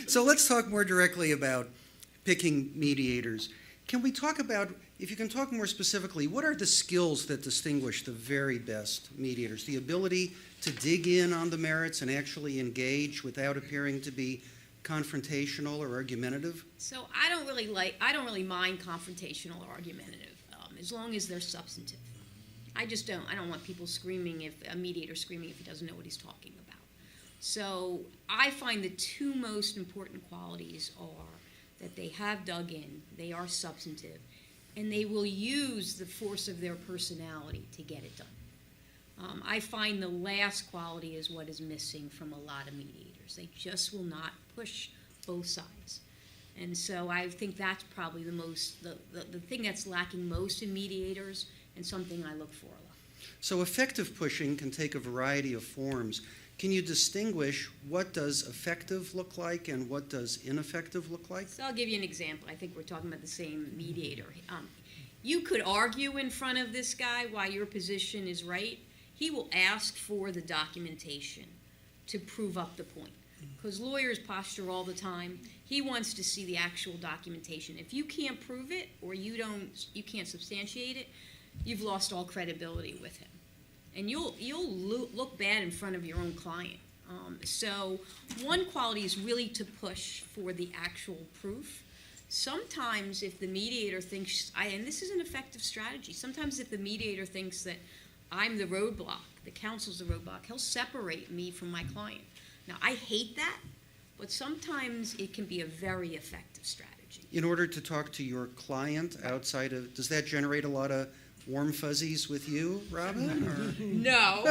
So let's talk more directly about picking mediators. Can we talk about, if you can talk more specifically, what are the skills that distinguish the very best mediators? The ability to dig in on the merits and actually engage without appearing to be confrontational or argumentative? So I don't really mind confrontational or argumentative, as long as they're substantive. I don't want people screaming, a mediator screaming if he doesn't know what he's talking about. So I find the two most important qualities are that they have dug in, they are substantive, and they will use the force of their personality to get it done. I find the last quality is what is missing from a lot of mediators. They just will not push both sides. And so I think that's probably the thing that's lacking most in mediators, and something I look for a lot. So effective pushing can take a variety of forms. Can you distinguish what does effective look like and what does ineffective look like? So I'll give you an example. I think we're talking about the same mediator. You could argue in front of this guy why your position is right. He will ask for the documentation to prove up the point. Because lawyers posture all the time. He wants to see the actual documentation. If you can't prove it or you can't substantiate it, you've lost all credibility with him. And you'll look bad in front of your own client. So one quality is really to push for the actual proof. Sometimes if the mediator thinks, and this is an effective strategy, sometimes if the mediator thinks that I'm the roadblock, the counsel's the roadblock, he'll separate me from my client. Now, I hate that, but sometimes it can be a very effective strategy. In order to talk to your client outside of, does that generate a lot of warm fuzzies with you, Robin? Or? No,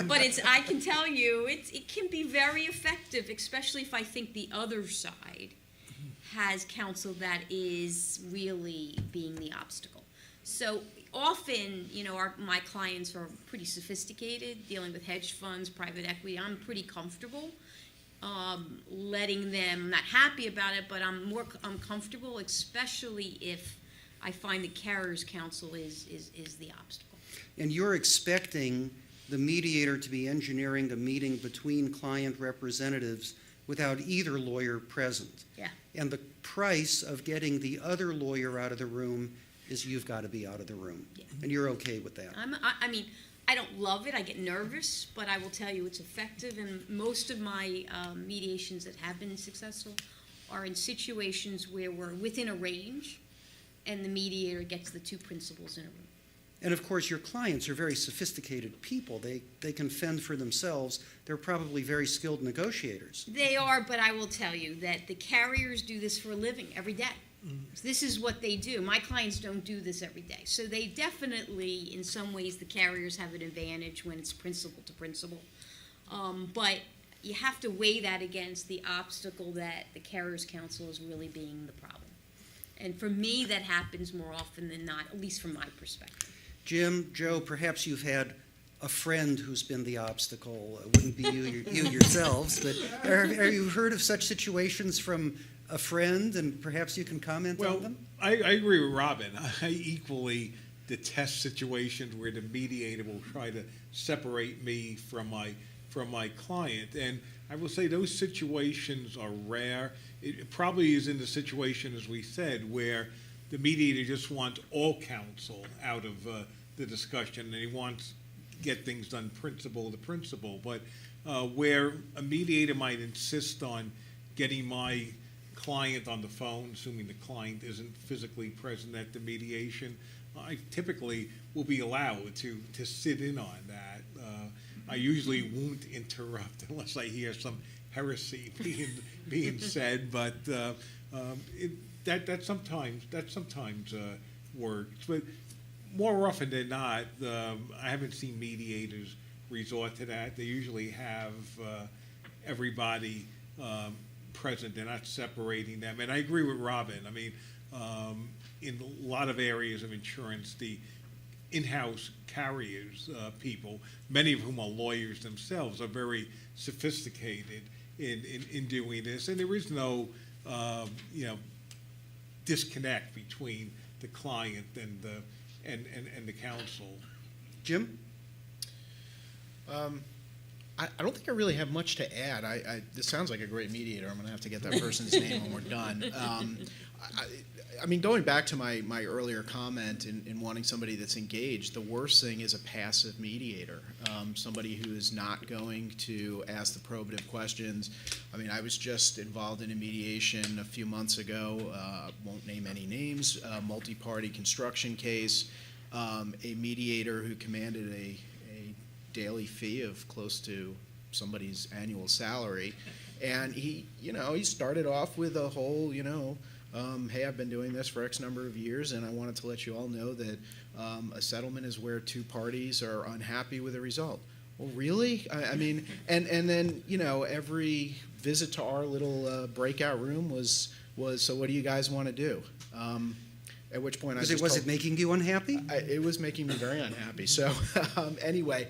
but I can tell you, it can be very effective, especially if I think the other side has counsel that is really being the obstacle. So often, my clients are pretty sophisticated, dealing with hedge funds, private equity. I'm pretty comfortable letting them, I'm not happy about it, but I'm comfortable, especially if I find the carrier's counsel is the obstacle. And you're expecting the mediator to be engineering a meeting between client representatives without either lawyer present. Yeah. And the price of getting the other lawyer out of the room is you've got to be out of the room. Yeah. And you're okay with that. I don't love it. I get nervous, but I will tell you it's effective. And most of my mediations that have been successful are in situations where we're within a range and the mediator gets the two principals in a room. And of course, your clients are very sophisticated people. They can fend for themselves. They're probably very skilled negotiators. They are, but I will tell you that the carriers do this for a living every day. So this is what they do. My clients don't do this every day. So they definitely, in some ways, the carriers have an advantage when it's principal to principal. But you have to weigh that against the obstacle that the carrier's counsel is really being the problem. And for me, that happens more often than not, at least from my perspective. Jim, Joe, perhaps you've had a friend who's been the obstacle. It wouldn't be you yourselves, but have you heard of such situations from a friend, and perhaps you can comment on them? I agree with Robin. I equally detest situations where the mediator will try to separate me from my client. And I will say those situations are rare. It probably is in the situation, as we said, where the mediator just wants all counsel out of the discussion, and he wants to get things done principle to principle. But where a mediator might insist on getting my client on the phone, assuming the client isn't physically present at the mediation, I typically will be allowed to sit in on that. I usually won't interrupt unless I hear some heresy being said, but that sometimes works. But more often than not, I haven't seen mediators resort to that. They usually have everybody present. They're not separating them. And I agree with Robin. I mean, in a lot of areas of insurance, the in-house carriers, people, many of whom are lawyers themselves, are very sophisticated in doing this. And there is no, disconnect between the client and the counsel. Jim? I don't think I really have much to add. This sounds like a great mediator. I'm going to have to get that person's name when we're done. I mean, going back to my earlier comment in wanting somebody that's engaged, the worst thing is a passive mediator, somebody who is not going to ask the probative questions. I mean, I was just involved in a mediation a few months ago, won't name any names, a multi-party construction case, a mediator who commanded a daily fee of close to somebody's annual salary. And he started off with a whole, hey, I've been doing this for X number of years, and I wanted to let you all know that a settlement is where two parties are unhappy with a result. Well, really? I mean, and then, every visit to our little breakout room was, so what do you guys want to do? At which point Was it making you unhappy? It was making me very unhappy. So anyway,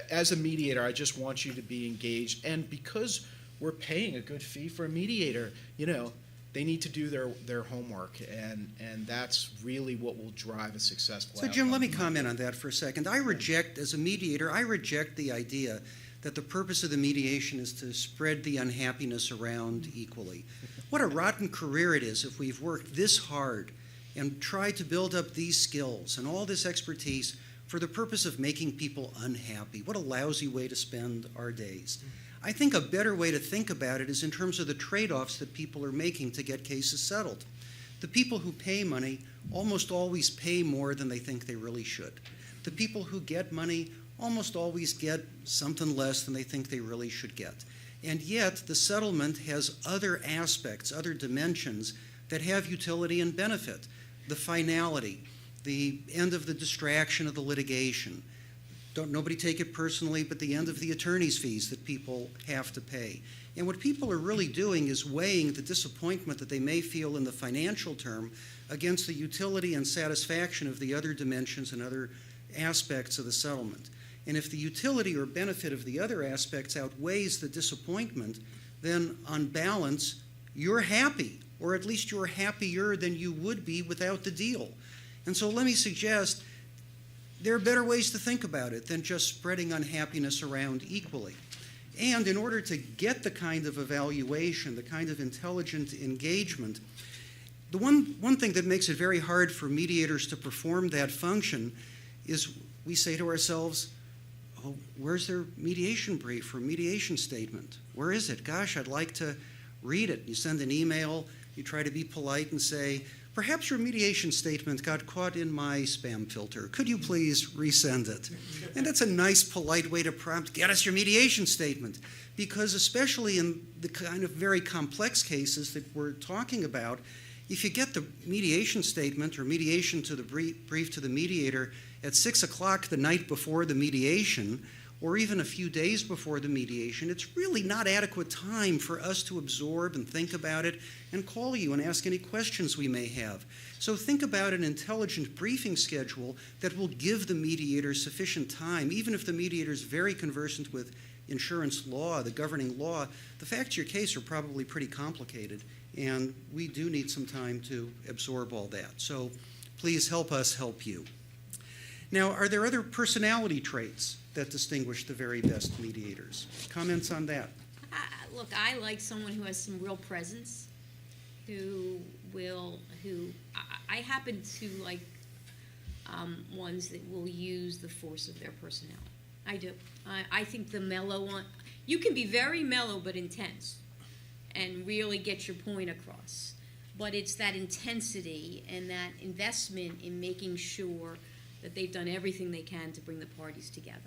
as a mediator, I just want you to be engaged. And because we're paying a good fee for a mediator, they need to do their homework. And that's really what will drive a successful So, outcome. Jim, let me comment on that for a second. As a mediator, I reject the idea that the purpose of the mediation is to spread the unhappiness around equally. What a rotten career it is if we've worked this hard and tried to build up these skills and all this expertise for the purpose of making people unhappy. What a lousy way to spend our days. I think a better way to think about it is in terms of the trade-offs that people are making to get cases settled. The people who pay money almost always pay more than they think they really should. The people who get money almost always get something less than they think they really should get. And yet, the settlement has other aspects, other dimensions that have utility and benefit. The finality, the end of the distraction of the litigation. Nobody take it personally, but the end of the attorney's fees that people have to pay. And what people are really doing is weighing the disappointment that they may feel in the financial term against the utility and satisfaction of the other dimensions and other aspects of the settlement. And if the utility or benefit of the other aspects outweighs the disappointment, then on balance, you're happy, or at least you're happier than you would be without the deal. And so let me suggest there are better ways to think about it than just spreading unhappiness around equally. And in order to get the kind of evaluation, the kind of intelligent engagement, the one thing that makes it very hard for mediators to perform that function is we say to ourselves, oh, where's their mediation brief or mediation statement? Where is it? Gosh, I'd like to read it. You send an email, you try to be polite and say, perhaps your mediation statement got caught in my spam filter. Could you please resend it? And that's a nice, polite way to prompt, get us your mediation statement. Because especially in the kind of very complex cases that we're talking about, if you get the mediation statement or mediation to the brief to the mediator at 6 o'clock the night before the mediation, or even a few days before the mediation, it's really not adequate time for us to absorb and think about it and call you and ask any questions we may have. So think about an intelligent briefing schedule that will give the mediator sufficient time, even if the mediator is very conversant with insurance law, the governing law. The facts of your case are probably pretty complicated, and we do need some time to absorb all that. So please help us help you. Now, are there other personality traits that distinguish the very best mediators? Comments on that? Look, I like someone who has some real presence, I happen to like ones that will use the force of their personality. I do. I think the mellow one, you can be very mellow but intense and really get your point across. But it's that intensity and that investment in making sure that they've done everything they can to bring the parties together.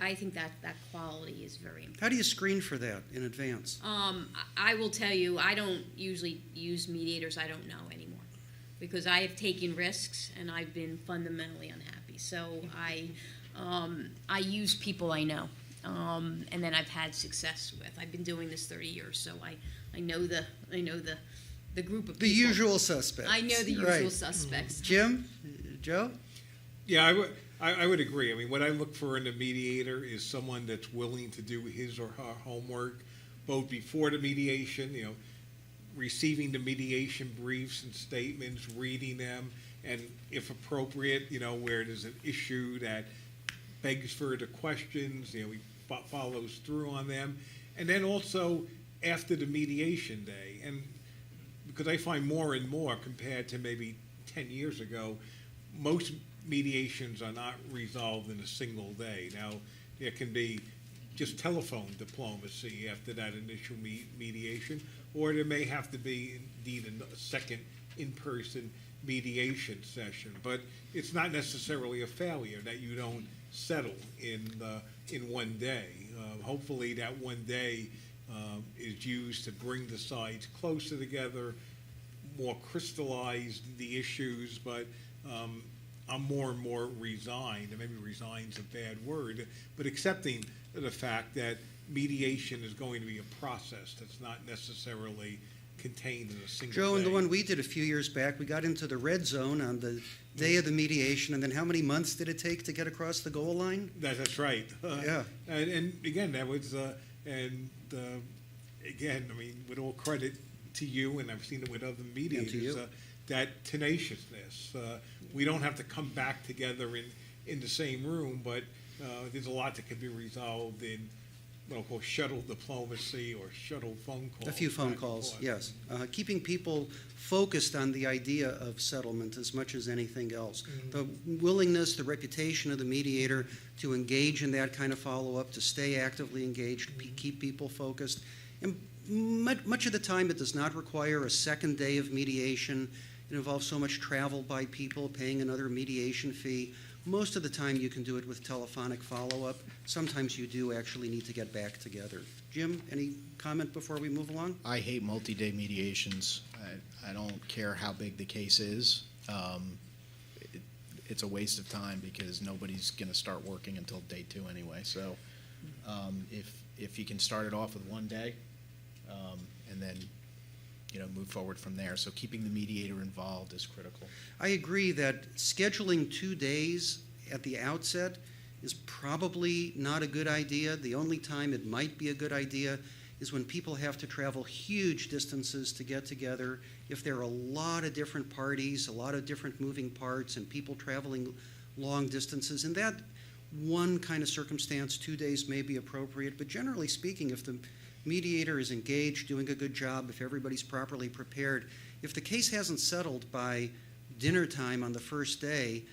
I think that quality is very important. How do you screen for that in advance? I will tell you, I don't usually use mediators I don't know anymore because I have taken risks and I've been fundamentally unhappy. So I use people I know, and then I've had success with. I've been doing this 30 years, so I know the group of people. The usual suspects. I know the usual suspects. Jim? Joe? Yeah, I would agree. I mean, what I look for in a mediator is someone that's willing to do his or her homework, both before the mediation, receiving the mediation briefs and statements, reading them, and if appropriate, where there's an issue that begs further questions, he follows through on them. And then also after the mediation day, and because I find more and more compared to maybe 10 years ago, most mediations are not resolved in a single day. Now, there can be just telephone diplomacy after that initial mediation, or there may have to be indeed a second in-person mediation session. But it's not necessarily a failure that you don't settle in one day. Hopefully that one day is used to bring the sides closer together, more crystallize the issues, but I'm more and more resigned, and maybe resigned's a bad word, but accepting the fact that mediation is going to be a process that's not necessarily contained in a single Joe, day. in the one we did a few years back, we got into the red zone on the day of the mediation, and then how many months did it take to get across the goal line? That's right. Yeah. And again, that was, again, I mean, with all credit to you, and I've seen it with other mediators, you. that tenaciousness. We don't have to come back together in the same room, but there's a lot that can be resolved in what I'll call shuttle diplomacy or shuttle phone calls. A few phone back and calls, forth. yes. Keeping people focused on the idea of settlement as much as anything else. The willingness, the reputation of the mediator to engage in that kind of follow-up, to stay actively engaged, keep people focused. And much of the time, it does not require a second day of mediation. It involves so much travel by people, paying another mediation fee. Most of the time, you can do it with telephonic follow-up. Sometimes you do actually need to get back together. Jim, any comment before we move along? I hate multi-day mediations. I don't care how big the case is. It's a waste of time because nobody's going to start working until day 2 anyway. So if you can start it off with one day and then move forward from there. So keeping the mediator involved is critical. I agree that scheduling 2 days at the outset is probably not a good idea. The only time it might be a good idea is when people have to travel huge distances to get together. If there are a lot of different parties, a lot of different moving parts, and people traveling long distances, in that one kind of circumstance, 2 days may be appropriate. But generally speaking, if the mediator is engaged, doing a good job, if everybody's properly prepared, if the case hasn't settled by dinner time on the first day,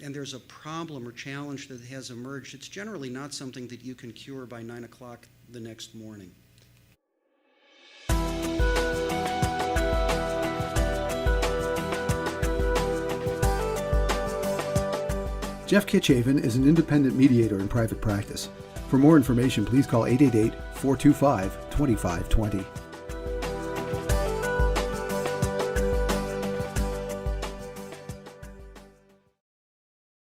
and there's a problem or challenge that has emerged, it's generally not something that you can cure by 9 o'clock the next morning. Jeff Kichaven is an independent mediator in private practice. For more information, please call 888-425-2520.